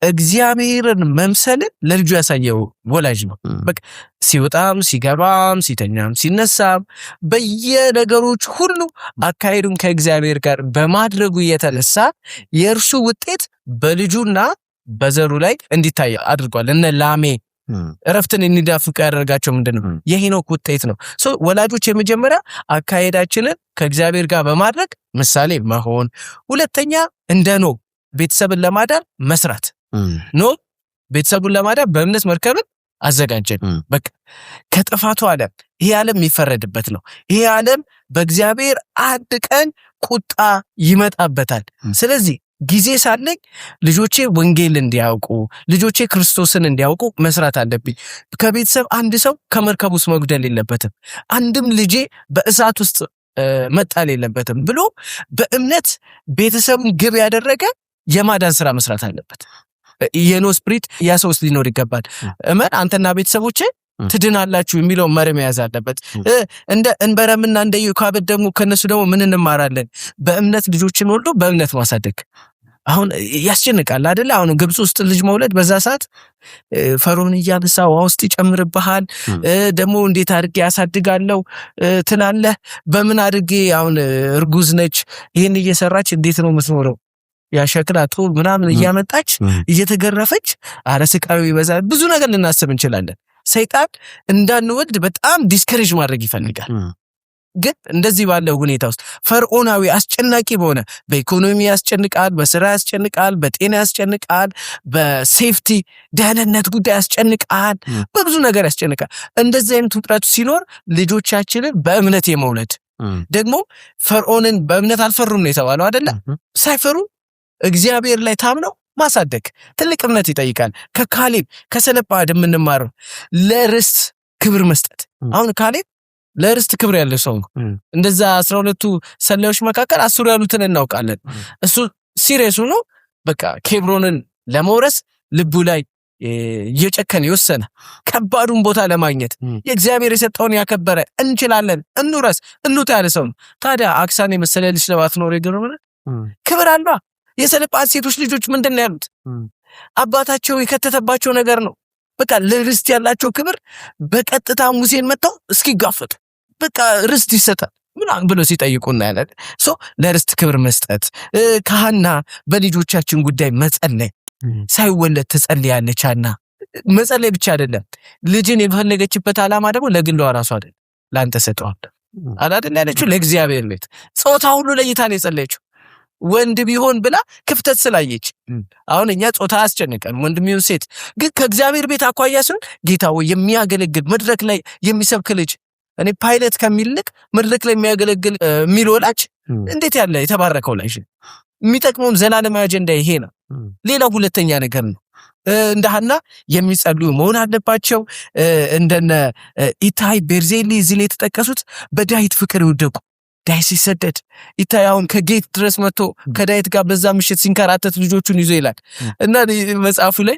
እግዚአብሔርን መምሰልን ለልጁ ያሳየው ወላጅ ነው። በቃ ሲወጣም ሲገባም ሲተኛም ሲነሳም በየነገሮች ሁሉ አካሄዱን ከእግዚአብሔር ጋር በማድረጉ የተነሳ የእርሱ ውጤት በልጁና በዘሩ ላይ እንዲታይ አድርጓል። እነ ላሜ እረፍትን እንዲናፍቁ ያደረጋቸው ምንድነው? የሄኖክ ውጤት ነው። ወላጆች የመጀመሪያ አካሄዳችንን ከእግዚአብሔር ጋር በማድረግ ምሳሌ መሆን፣ ሁለተኛ እንደ ኖህ ቤተሰብን ለማዳን መስራት። ኖህ ቤተሰቡን ለማዳን በእምነት መርከብን አዘጋጀን። በቃ ከጥፋቱ ዓለም ይሄ ዓለም የሚፈረድበት ነው። ይሄ ዓለም በእግዚአብሔር አንድ ቀን ቁጣ ይመጣበታል። ስለዚህ ጊዜ ሳለኝ ልጆቼ ወንጌል እንዲያውቁ፣ ልጆቼ ክርስቶስን እንዲያውቁ መስራት አለብኝ። ከቤተሰብ አንድ ሰው ከመርከብ ውስጥ መጉደል የለበትም። አንድም ልጄ በእሳት ውስጥ መጣል የለበትም ብሎ በእምነት ቤተሰቡን ግብ ያደረገ የማዳን ስራ መስራት አለበት። የኖህ ስፕሪት ያ ሰው ውስጥ ሊኖር ይገባል። እመን አንተና ቤተሰቦቼ ትድናላችሁ የሚለው መርህ መያዝ አለበት። እንደ እንበረምና እንደ ኢዮካብድ ደግሞ ከነሱ ደግሞ ምን እንማራለን? በእምነት ልጆችን ወልዶ በእምነት ማሳደግ። አሁን ያስጨንቃል አይደለ? አሁን ግብጽ ውስጥ ልጅ መውለድ በዛ ሰዓት ፈርዖን እያነሳ ውሃ ውስጥ ይጨምርብሃል። ደግሞ እንዴት አድርጌ ያሳድጋለሁ ትላለህ። በምን አድርጌ አሁን እርጉዝ ነች ይሄን እየሰራች እንዴት ነው የምትኖረው? ያሸክላ ጡብ ምናምን እያመጣች እየተገረፈች አረ ስቃዩ ይበዛል። ብዙ ነገር ልናስብ እንችላለን። ሰይጣን እንዳንወልድ በጣም ዲስከሬጅ ማድረግ ይፈልጋል። ግን እንደዚህ ባለው ሁኔታ ውስጥ ፈርዖናዊ አስጨናቂ በሆነ በኢኮኖሚ ያስጨንቃል፣ በስራ ያስጨንቃል፣ በጤና ያስጨንቃል፣ በሴፍቲ ደህንነት ጉዳይ ያስጨንቃል፣ በብዙ ነገር ያስጨንቃል። እንደዚህ አይነት ውጥረት ሲኖር ልጆቻችንን በእምነት የመውለድ ደግሞ ፈርዖንን በእምነት አልፈሩም ነው የተባለው አይደለ? ሳይፈሩ እግዚአብሔር ላይ ታምነው ማሳደግ ትልቅ እምነት ይጠይቃል። ከካሌብ ከሰለጳድ የምንማረው ለርስት ክብር መስጠት። አሁን ካሌብ ለርስት ክብር ያለው ሰው ነው። እንደዛ 12ቱ ሰላዮች መካከል 10 ያሉትን እናውቃለን። እሱ ሲሪየስ ሆኖ በቃ ኬብሮንን ለመውረስ ልቡ ላይ የጨከነ የወሰነ ከባዱን ቦታ ለማግኘት የእግዚአብሔር የሰጠውን ያከበረ እንችላለን እንውረስ እንውጣ ያለ ሰው ነው። ታዲያ አክሳን የመሰለ ልጅ ለማትኖር ይገርምና ክብር አለ። የሰለጳት ሴቶች ልጆች ምንድነው ያሉት? አባታቸው የከተተባቸው ነገር ነው። በቃ ለርስት ያላቸው ክብር በቀጥታ ሙሴን መጣው እስኪጋፈጡ በቃ ርስት ይሰጣል ምናምን ብሎ ሲጠይቁና ያለ ለርስት ክብር መስጠት ካህና በልጆቻችን ጉዳይ መጸለይ ሳይወለድ ትጸልያለች። ሐና መጸለይ ብቻ አይደለም ልጅን የፈለገችበት ዓላማ ደግሞ ለግሏ ራሷ አይደለም ላንተ ሰጠዋል አይደል ያለችው ለእግዚአብሔር ቤት ጾታ ሁሉ ለይታ ነው የጸለየችው። ወንድ ቢሆን ብላ ክፍተት ስላየች አሁን እኛ ጾታ አስጨነቀን ወንድም ይሁን ሴት ግን ከእግዚአብሔር ቤት አኳያ ሲሆን ጌታው የሚያገለግል መድረክ ላይ የሚሰብክ ልጅ እኔ ፓይለት ከሚልክ መድረክ ላይ የሚያገለግል ሚልወላች እንዴት ያለ የተባረከው ላይ የሚጠቅመውን ዘላለማዊ አጀንዳ ይሄ ነው። ሌላው ሁለተኛ ነገር ነው። እንደ ሐና የሚጸልዩ መሆን አለባቸው። እንደነ ኢታይ ቤርዜሊ እዚህ ላይ የተጠቀሱት በዳዊት ፍቅር ይወደቁ ዳዊት ሲሰደድ ኢታይ አሁን ከጌት ድረስ መጥቶ ከዳዊት ጋር በዛ ምሽት ሲንከራተት ልጆቹን ይዞ ይላል እና መጽሐፉ ላይ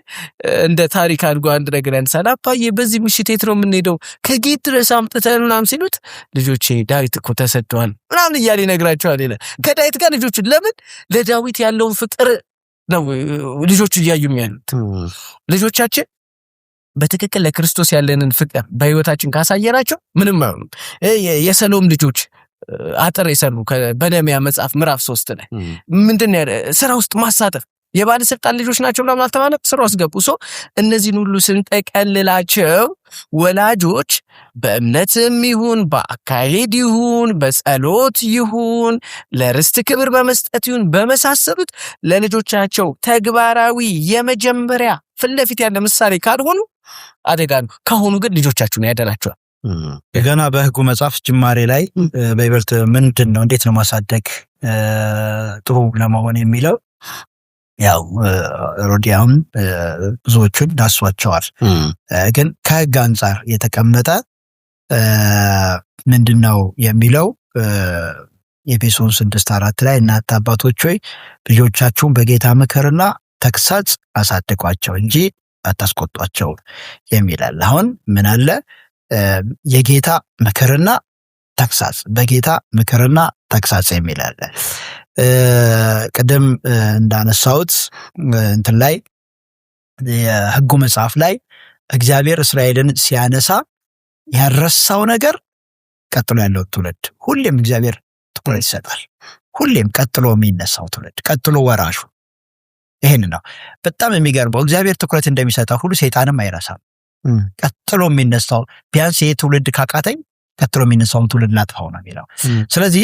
እንደ ታሪክ አድርጎ አንድ ነገር ያነሳል። አባዬ በዚህ ምሽት የት ነው የምንሄደው ከጌት ድረስ አምጥተን ምናምን ሲሉት ልጆቼ ዳዊት እኮ ተሰደዋል ምናምን እያለ ይነግራቸዋል ይላል። ከዳዊት ጋር ልጆቹን ለምን ለዳዊት ያለውን ፍቅር ነው ልጆቹ እያዩ የሚያሉት። ልጆቻችን በትክክል ለክርስቶስ ያለንን ፍቅር በህይወታችን ካሳየናቸው ምንም አይሆኑም። የሰሎም ልጆች አጥር የሰሩ በነህምያ መጽሐፍ ምዕራፍ 3 ላይ ምንድነው ስራ ውስጥ ማሳተፍ የባለስልጣን ልጆች ናቸው ብለው አልተባለም ስራ ውስጥ ገቡ። እነዚህን ሁሉ ስንጠቀልላቸው ወላጆች በእምነትም ይሁን በአካሄድ ይሁን በጸሎት ይሁን ለርስት ክብር በመስጠት ይሁን በመሳሰሉት ለልጆቻቸው ተግባራዊ የመጀመሪያ ፍለፊት ያለ ምሳሌ ካልሆኑ አደጋ ነው። ከሆኑ ግን ልጆቻችሁን ያደላቸዋል። ገና በህጉ መጽሐፍ ጅማሬ ላይ በይበልጥ ምንድን ነው እንዴት ነው ማሳደግ ጥሩ ለመሆን የሚለው ያው ሮዲያውን ብዙዎቹን ዳሷቸዋል። ግን ከህግ አንጻር የተቀመጠ ምንድነው የሚለው ኤፌሶን 6:4 ላይ እናንተ አባቶች ሆይ ልጆቻችሁን በጌታ ምክርና ተግሳጽ አሳድጓቸው እንጂ አታስቆጧቸው የሚላል። አሁን ምን አለ የጌታ ምክርና ተግሳጽ በጌታ ምክርና ተግሳጽ የሚላል። ቅድም እንዳነሳሁት እንትን ላይ የህጉ መጽሐፍ ላይ እግዚአብሔር እስራኤልን ሲያነሳ ያረሳው ነገር ቀጥሎ ያለው ትውልድ ሁሌም እግዚአብሔር ትኩረት ይሰጣል። ሁሌም ቀጥሎ የሚነሳው ትውልድ ቀጥሎ ወራሹ ይሄን ነው። በጣም የሚገርመው እግዚአብሔር ትኩረት እንደሚሰጠው ሁሉ ሰይጣንም አይረሳም። ቀጥሎ የሚነሳው ቢያንስ ይሄ ትውልድ ካቃተኝ ቀጥሎ የሚነሳውን ትውልድ ላጥፋው ነው የሚለው። ስለዚህ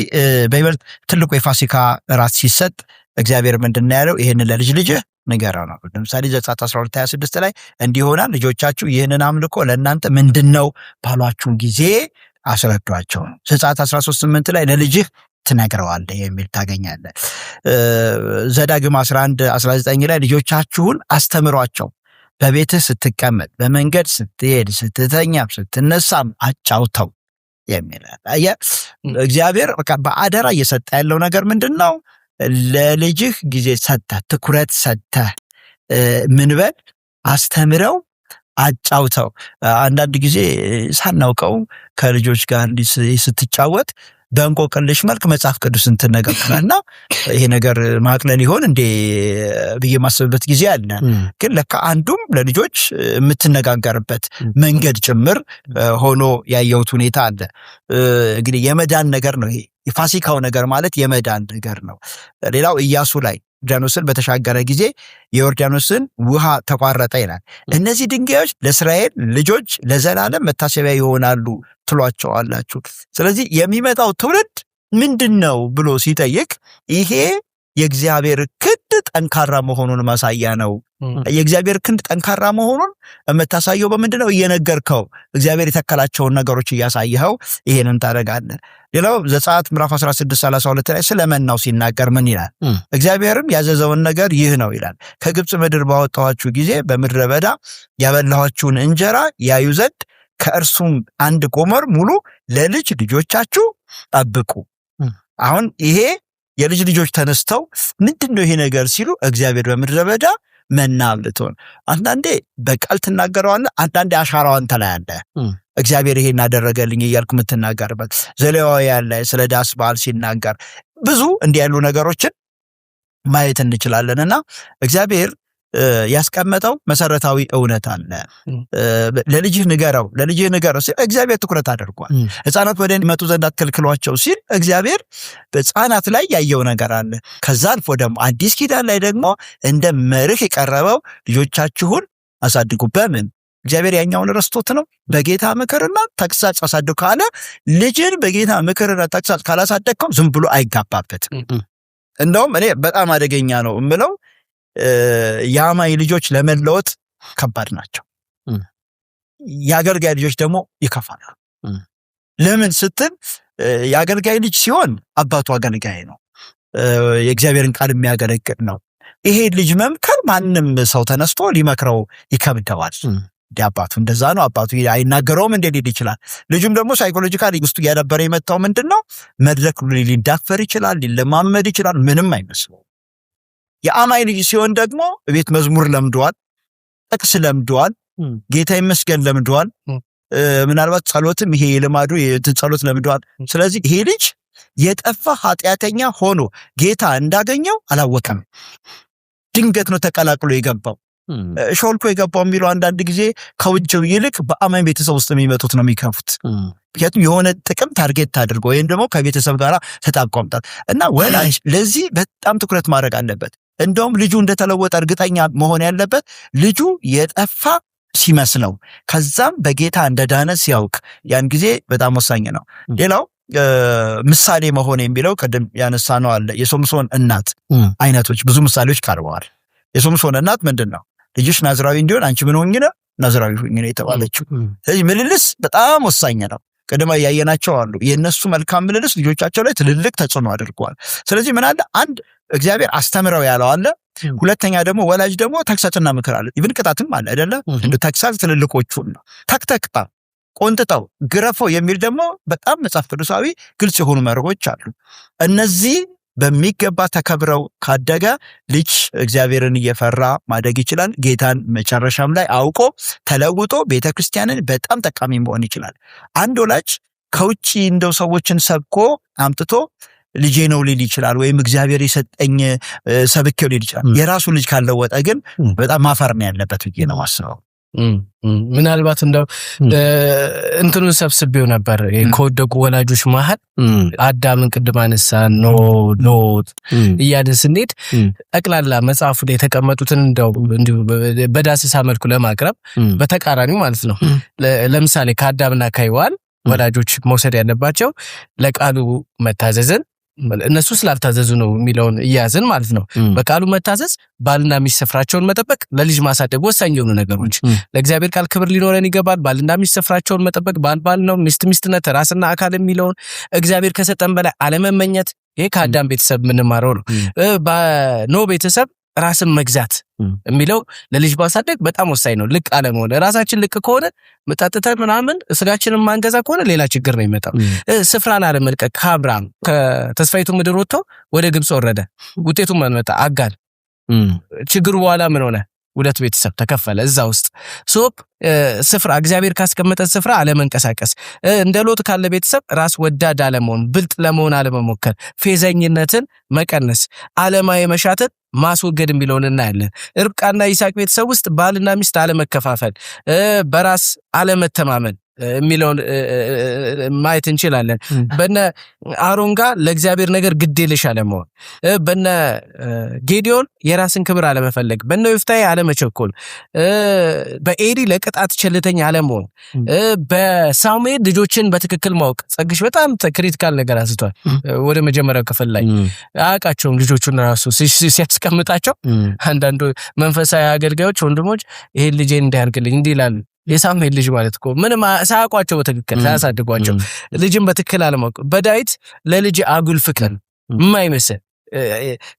በይበልጥ ትልቁ የፋሲካ ራት ሲሰጥ እግዚአብሔር ምንድነው ያለው? ይሄንን ለልጅ ልጅ ንገረው ነው። ለምሳሌ ዘጸአት 12:26 ላይ እንዲሆናል ልጆቻችሁ ይህንን አምልኮ ለእናንተ ምንድነው ባሏችሁ ጊዜ አስረዷቸው። ዘጸአት 13:8 ላይ ለልጅህ ትነግረዋለህ የሚል ታገኛለህ። ዘዳግም 11:19 ላይ ልጆቻችሁን አስተምሯቸው በቤትህ ስትቀመጥ በመንገድ ስትሄድ ስትተኛም ስትነሳም አጫውተው የሚል እግዚአብሔር በቃ በአደራ እየሰጠ ያለው ነገር ምንድነው? ለልጅህ ጊዜ ሰጥተህ ትኩረት ሰጥተህ ምንበል አስተምረው አጫውተው። አንዳንድ ጊዜ ሳናውቀው ከልጆች ጋር ስትጫወት በእንቆቅልሽ መልክ መጽሐፍ ቅዱስን ትነጋገርና ይሄ ነገር ማቅለል ይሆን እንዴ ብዬ ማስብበት ጊዜ አለ። ግን ለካ አንዱም ለልጆች የምትነጋገርበት መንገድ ጭምር ሆኖ ያየሁት ሁኔታ አለ። እንግዲህ የመዳን ነገር ነው ይሄ የፋሲካው ነገር ማለት የመዳን ነገር ነው። ሌላው ኢያሱ ላይ ዮርዳኖስን በተሻገረ ጊዜ የዮርዳኖስን ውሃ ተቋረጠ ይላል። እነዚህ ድንጋዮች ለእስራኤል ልጆች ለዘላለም መታሰቢያ ይሆናሉ ትሏቸዋላችሁ። ስለዚህ የሚመጣው ትውልድ ምንድነው ብሎ ሲጠይቅ ይሄ የእግዚአብሔር ክንድ ጠንካራ መሆኑን ማሳያ ነው። የእግዚአብሔር ክንድ ጠንካራ መሆኑን የምታሳየው በምንድነው? እየነገርከው እግዚአብሔር የተከላቸውን ነገሮች እያሳየኸው ይሄንን ታደርጋለህ። ሌላው ዘጸአት ምዕራፍ 16:32 ላይ ስለመናው ሲናገር ምን ይላል? እግዚአብሔርም ያዘዘውን ነገር ይህ ነው ይላል። ከግብጽ ምድር ባወጣኋችሁ ጊዜ በምድረ በዳ ያበላኋችሁን እንጀራ ያዩ ዘንድ ከእርሱም አንድ ጎመር ሙሉ ለልጅ ልጆቻችሁ ጠብቁ። አሁን ይሄ የልጅ ልጆች ተነስተው ምንድነው ይሄ ነገር ሲሉ እግዚአብሔር በምድረ በዳ መና አብልቶን። አንዳንዴ በቃል ትናገረዋለህ፣ አንዳንዴ አሻራዋን ትላያለህ። እግዚአብሔር ይሄን አደረገልኝ እያልክ የምትናገርበት ዘሌዋውያን ላይ ስለ ዳስ በዓል ሲናገር ብዙ እንዲህ ያሉ ነገሮችን ማየት እንችላለንና እግዚአብሔር ያስቀመጠው መሰረታዊ እውነት አለ። ለልጅህ ንገረው ሲል እግዚአብሔር ትኩረት አድርጓል። ሕፃናት ወደ እኔ ይመጡ ዘንድ አትከልክሏቸው ሲል እግዚአብሔር በሕፃናት ላይ ያየው ነገር አለ። ከዛ አልፎ ደግሞ አዲስ ኪዳን ላይ ደግሞ እንደ መርህ የቀረበው ልጆቻችሁን አሳድጉ። በምን እግዚአብሔር ያኛውን ረስቶት ነው? በጌታ ምክርና ተግሳጽ አሳድጉ ካለ ልጅን በጌታ ምክርና ተግሳጽ ካላሳደግከው ዝም ብሎ አይጋባበትም። እንደውም እኔ በጣም አደገኛ ነው እምለው የአማኝ ልጆች ለመለወጥ ከባድ ናቸው። የአገልጋይ ልጆች ደግሞ ይከፋሉ። ለምን ስትል የአገልጋይ ልጅ ሲሆን አባቱ አገልጋይ ነው፣ የእግዚአብሔርን ቃል የሚያገለግል ነው። ይሄ ልጅ መምከር ማንም ሰው ተነስቶ ሊመክረው ይከብደዋል። አባቱ እንደዛ ነው፣ አባቱ አይናገረውም እንዴ ሊል ይችላል። ልጁም ደግሞ ሳይኮሎጂካሊ ውስጡ እያዳበረ የመጣው ምንድነው? መድረክ ሊዳፈር ይችላል፣ ሊለማመድ ይችላል፣ ምንም አይመስለው። የአማኝ ልጅ ሲሆን ደግሞ ቤት መዝሙር ለምደዋል፣ ጥቅስ ለምደዋል፣ ጌታ ይመስገን ለምደዋል። ምናልባት ጸሎትም ይሄ የልማዱ ጸሎት ለምደዋል። ስለዚህ ይሄ ልጅ የጠፋ ኃጢአተኛ ሆኖ ጌታ እንዳገኘው አላወቀም። ድንገት ነው ተቀላቅሎ የገባው። ሾልኮ የገባው የሚለው አንዳንድ ጊዜ ከውጭው ይልቅ በአማኝ ቤተሰብ ውስጥ የሚመጡት ነው የሚከፉት። ምክንያቱም የሆነ ጥቅም ታርጌት አድርጎ ወይም ደግሞ ከቤተሰብ ጋር ተጣብቆ መምጣት እና ወላጅ ለዚህ በጣም ትኩረት ማድረግ አለበት። እንደውም ልጁ እንደተለወጠ እርግጠኛ መሆን ያለበት ልጁ የጠፋ ሲመስለው ከዛም በጌታ እንደዳነ ሲያውቅ ያን ጊዜ በጣም ወሳኝ ነው። ሌላው ምሳሌ መሆን የሚለው ቀደም ያነሳ ነው አለ የሶምሶን እናት አይነቶች ብዙ ምሳሌዎች ቀርበዋል። የሶምሶን እናት ምንድነው? ልጅሽ ናዝራዊ እንዲሆን አንቺ ምን ሆኜ ነው ናዝራዊ ሆኜ ነው የተባለችው። ስለዚህ ምልልስ በጣም ወሳኝ ነው። ቀደም ያየናቸው አሉ የነሱ መልካም ምልልስ ልጆቻቸው ላይ ትልልቅ ተጽዕኖ አድርጓል። ስለዚህ ምን አለ አንድ እግዚአብሔር አስተምረው ያለው አለ፣ ሁለተኛ ደግሞ ወላጅ ደግሞ ተግሳጽና ምክር አለ። ይብን ቅጣትም አለ አይደለ? እንደ ተግሳጽ ትልልቆቹን ነው ተክተክታ ቆንጥጠው ግረፈው የሚል ደግሞ በጣም መጽሐፍ ቅዱሳዊ ግልጽ የሆኑ መርሆች አሉ። እነዚህ በሚገባ ተከብረው ካደገ ልጅ እግዚአብሔርን እየፈራ ማደግ ይችላል። ጌታን መጨረሻም ላይ አውቆ ተለውጦ ቤተክርስቲያንን በጣም ጠቃሚ መሆን ይችላል። አንድ ወላጅ ከውጪ እንደው ሰዎችን ሰብኮ አምጥቶ ልጄ ነው ሊል ይችላል፣ ወይም እግዚአብሔር የሰጠኝ ሰብኬው ሊል ይችላል። የራሱ ልጅ ካልለወጠ ግን በጣም ማፈር ነው ያለበት ብዬ ነው ማስበው። ምናልባት እንደው እንትኑን ሰብስቤው ነበር ከወደቁ ወላጆች መሃል አዳምን ቅድም አነሳ ሎጥ እያልን ስንሄድ ጠቅላላ መጽሐፉ ላይ የተቀመጡትን እንደው እንዲሁ በዳሰሳ መልኩ ለማቅረብ በተቃራኒው ማለት ነው። ለምሳሌ ከአዳምና ከሔዋን ወላጆች መውሰድ ያለባቸው ለቃሉ መታዘዝን እነሱ ስላልታዘዙ ነው የሚለውን እያዝን ማለት ነው። በቃሉ መታዘዝ፣ ባልና ሚስት ስፍራቸውን መጠበቅ፣ ለልጅ ማሳደግ ወሳኝ የሆኑ ነገሮች። ለእግዚአብሔር ቃል ክብር ሊኖረን ይገባል። ባልና ሚስት ስፍራቸውን መጠበቅ፣ ባል ነው፣ ሚስት ሚስትነት፣ ራስና አካል የሚለውን እግዚአብሔር ከሰጠን በላይ አለመመኘት። ይሄ ከአዳም ቤተሰብ የምንማረው ነው። በኖህ ቤተሰብ ራስን መግዛት የሚለው ለልጅ ማሳደግ በጣም ወሳኝ ነው። ልቅ አለመሆን፣ ራሳችን ልቅ ከሆነ መጣጥተን ምናምን ስጋችንን ማንገዛ ከሆነ ሌላ ችግር ነው የሚመጣው። ስፍራን አለመልቀቅ። ከአብርሃም ከተስፋይቱ ምድር ወጥቶ ወደ ግብፅ ወረደ። ውጤቱ ምን መጣ? አጋር። ችግሩ በኋላ ምን ሆነ? ሁለት ቤተሰብ ተከፈለ እዛ ውስጥ። ስፍራ እግዚአብሔር ካስቀመጠን ስፍራ አለመንቀሳቀስ፣ እንደ ሎጥ ካለ ቤተሰብ ራስ ወዳድ አለመሆን፣ ብልጥ ለመሆን አለመሞከር፣ ፌዘኝነትን መቀነስ፣ ዓለማዊ መሻትን ማስወገድ የሚለውን እናያለን። ርብቃና ይስሐቅ ቤተሰብ ውስጥ ባልና ሚስት አለመከፋፈል፣ በራስ አለመተማመን የሚለውን ማየት እንችላለን። በነ አሮን ጋር ለእግዚአብሔር ነገር ግዴለሽ አለመሆን፣ በነ ጌዲዮን የራስን ክብር አለመፈለግ፣ በነ ዮፍታሔ አለመቸኮል፣ በኤሊ ለቅጣት ቸልተኛ አለመሆን፣ በሳሙኤል ልጆችን በትክክል ማወቅ። ጸግሽ በጣም ክሪቲካል ነገር አንስቷል። ወደ መጀመሪያው ክፍል ላይ አያውቃቸውም ልጆቹን ራሱ ሲያስቀምጣቸው። አንዳንዱ መንፈሳዊ አገልጋዮች ወንድሞች ይሄን ልጄን እንዲያርግልኝ እንዲህ ይላሉ። የሳሙኤል ልጅ ማለት እኮ ምንም ሳያውቋቸው በትክክል ሳያሳድጓቸው ልጅን በትክክል አለማወቅ። በዳዊት ለልጅ አጉል ፍቅር የማይመስል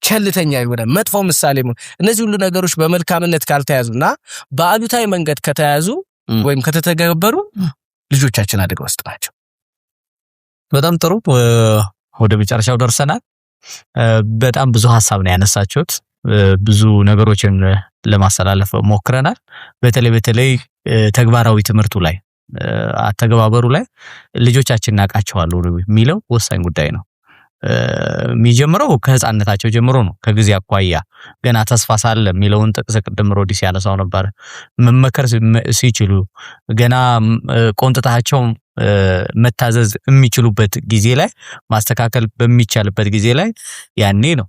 ቸልተኛ የሆነ መጥፎ ምሳሌ። እነዚህ ሁሉ ነገሮች በመልካምነት ካልተያዙና በአሉታዊ መንገድ ከተያዙ ወይም ከተተገበሩ ልጆቻችን አደጋ ውስጥ ናቸው። በጣም ጥሩ። ወደ መጨረሻው ደርሰናል። በጣም ብዙ ሐሳብ ነው ያነሳችሁት። ብዙ ነገሮችን ለማስተላለፍ ሞክረናል። በተለይ ተግባራዊ ትምህርቱ ላይ አተገባበሩ ላይ ልጆቻችን እናቃቸዋል የሚለው ወሳኝ ጉዳይ ነው። የሚጀምረው ከህፃንነታቸው ጀምሮ ነው። ከጊዜ አኳያ ገና ተስፋ ሳለ የሚለውን ጥቅስ ቅድም ሮዲስ ያነሳው ነበር። መመከር ሲችሉ ገና ቆንጥታቸው መታዘዝ የሚችሉበት ጊዜ ላይ ማስተካከል በሚቻልበት ጊዜ ላይ ያኔ ነው።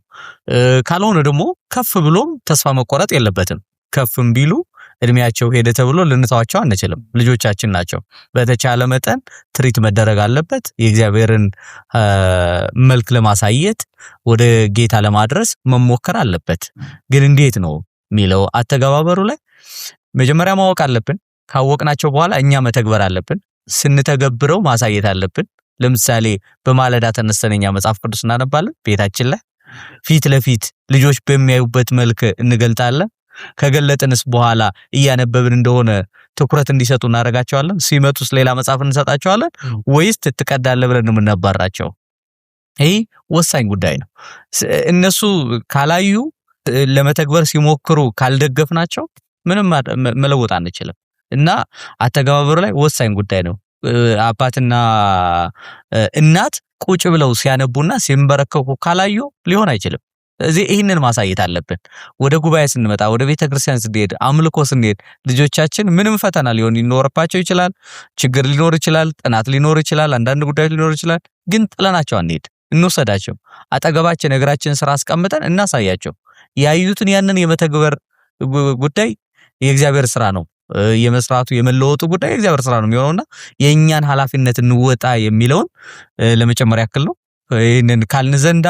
ካልሆነ ደግሞ ከፍ ብሎም ተስፋ መቆረጥ የለበትም። ከፍም ቢሉ እድሜያቸው ሄደ ተብሎ ልንተዋቸው አንችልም። ልጆቻችን ናቸው። በተቻለ መጠን ትሪት መደረግ አለበት። የእግዚአብሔርን መልክ ለማሳየት ወደ ጌታ ለማድረስ መሞከር አለበት። ግን እንዴት ነው የሚለው አተገባበሩ ላይ መጀመሪያ ማወቅ አለብን። ካወቅናቸው በኋላ እኛ መተግበር አለብን። ስንተገብረው ማሳየት አለብን። ለምሳሌ በማለዳ ተነስተን እኛ መጽሐፍ ቅዱስ እናነባለን። ቤታችን ላይ ፊት ለፊት ልጆች በሚያዩበት መልክ እንገልጣለን። ከገለጥንስ በኋላ እያነበብን እንደሆነ ትኩረት እንዲሰጡ እናደርጋቸዋለን። ሲመጡስ ሌላ መጽሐፍ እንሰጣቸዋለን ወይስ ትቀዳለህ ብለን የምናባራቸው? ይሄ ወሳኝ ጉዳይ ነው። እነሱ ካላዩ ለመተግበር ሲሞክሩ ካልደገፍናቸው ምንም መለወጥ አንችልም እና አተገባበሩ ላይ ወሳኝ ጉዳይ ነው። አባትና እናት ቁጭ ብለው ሲያነቡና ሲንበረከኩ ካላዩ ሊሆን አይችልም። እዚህ ይህንን ማሳየት አለብን። ወደ ጉባኤ ስንመጣ፣ ወደ ቤተክርስቲያን ስንሄድ፣ አምልኮ ስንሄድ ልጆቻችን ምንም ፈተና ሊኖርባቸው ይችላል። ችግር ሊኖር ይችላል። ጥናት ሊኖር ይችላል። አንዳንድ ጉዳዮች ሊኖር ይችላል። ግን ጥለናቸው አንሄድ። እንወሰዳቸው። አጠገባችን እግራችን ስራ አስቀምጠን እናሳያቸው። ያዩትን ያንን የመተግበር ጉዳይ የእግዚአብሔር ስራ ነው። የመስራቱ የመለወጡ ጉዳይ የእግዚአብሔር ስራ ነው የሚሆነውና የእኛን ኃላፊነት እንወጣ የሚለውን ለመጨመር ያክል ነው። ይህንን ካልን ዘንዳ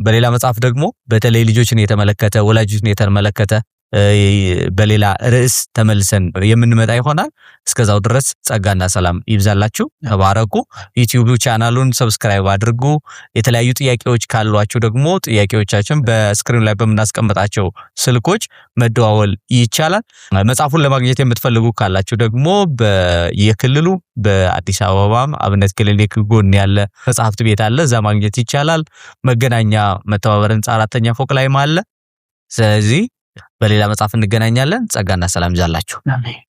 በሌላ መጽሐፍ ደግሞ በተለይ ልጆችን የተመለከተ ወላጆችን የተመለከተ በሌላ ርዕስ ተመልሰን የምንመጣ ይሆናል። እስከዛው ድረስ ጸጋና ሰላም ይብዛላችሁ። ተባረኩ። ዩቲዩብ ቻናሉን ሰብስክራይብ አድርጉ። የተለያዩ ጥያቄዎች ካሏችሁ ደግሞ ጥያቄዎቻችን በስክሪን ላይ በመናስቀምጣቸው ስልኮች መደዋወል ይቻላል። መጽሐፉን ለማግኘት የምትፈልጉ ካላችሁ ደግሞ በየክልሉ በአዲስ አበባም አብነት ክሊኒክ ጎን ያለ መጽሐፍት ቤት አለ፣ እዛ ማግኘት ይቻላል። መገናኛ መተባበር ህንጻ 4ኛ ፎቅ ላይም አለ። ስለዚህ በሌላ መጽሐፍ እንገናኛለን። ጸጋና ሰላም ይብዛላችሁ። አሜን።